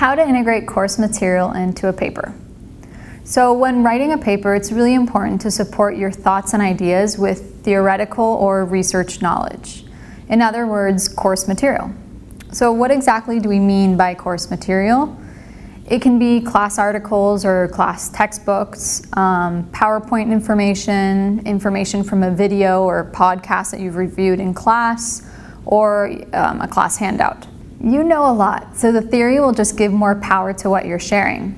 how to integrate course material into a paper. So when writing a paper, it's really important to support your thoughts and ideas with theoretical or research knowledge. In other words, course material. So what exactly do we mean by course material? It can be class articles or class textbooks, PowerPoint information from a video or podcast that you've reviewed in class, or a class handout. You know a lot, so the theory will just give more power to what you're sharing.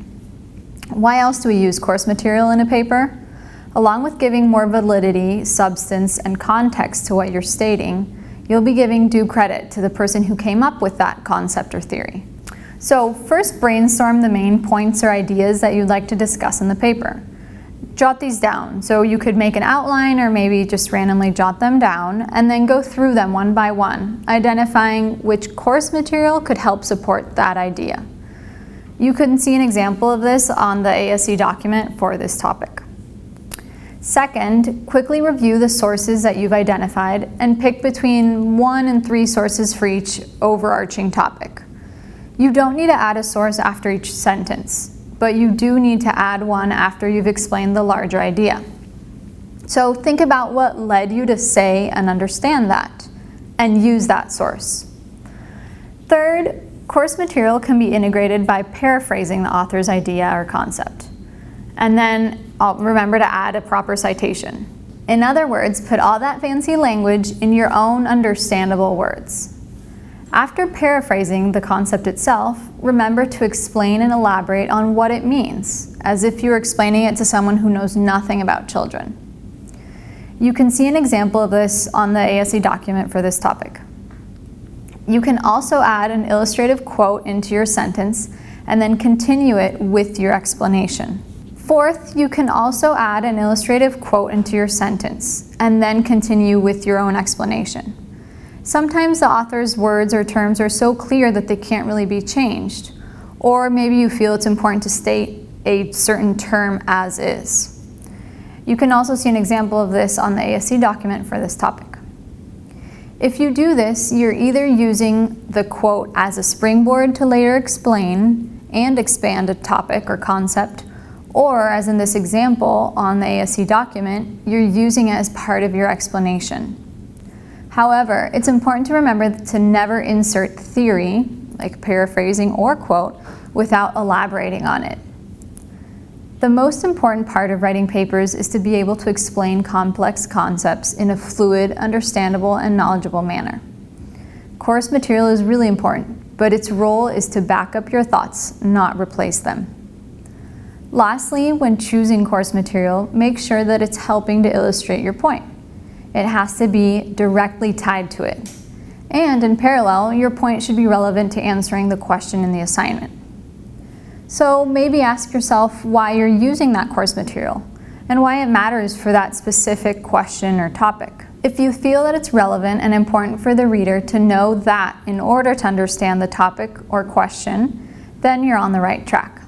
Why else do we use course material in a paper? Along with giving more validity, substance, and context to what you're stating, you'll be giving due credit to the person who came up with that concept or theory. So first, brainstorm the main points or ideas that you'd like to discuss in the paper. Jot these down. So you could make an outline or maybe just randomly jot them down and then go through them one by one, identifying which course material could help support that idea. You can see an example of this on the ASC document for this topic. Second, quickly review the sources that you've identified and pick between 1 and 3 sources for each overarching topic. You don't need to add a source after each sentence, but you do need to add one after you've explained the larger idea. So think about what led you to say and understand that, and use that source. Third, course material can be integrated by paraphrasing the author's idea or concept. And then remember to add a proper citation. In other words, put all that fancy language in your own understandable words. After paraphrasing the concept itself, remember to explain and elaborate on what it means, as if you were explaining it to someone who knows nothing about children. You can see an example of this on the ASC document for this topic. You can also add an illustrative quote into your sentence and then continue it with your explanation. Fourth, you can also add an illustrative quote into your sentence and then continue with your own explanation. Sometimes the author's words or terms are so clear that they can't really be changed, or maybe you feel it's important to state a certain term as is. You can also see an example of this on the ASC document for this topic. If you do this, you're either using the quote as a springboard to later explain and expand a topic or concept, or as in this example on the ASC document, you're using it as part of your explanation. However, it's important to remember to never insert theory, like paraphrasing or quote, without elaborating on it. The most important part of writing papers is to be able to explain complex concepts in a fluid, understandable, and knowledgeable manner. Course material is really important, but its role is to back up your thoughts, not replace them. Lastly, when choosing course material, make sure that it's helping to illustrate your point. It has to be directly tied to it. And in parallel, your point should be relevant to answering the question in the assignment. So maybe ask yourself why you're using that course material and why it matters for that specific question or topic. If you feel that it's relevant and important for the reader to know that in order to understand the topic or question, then you're on the right track.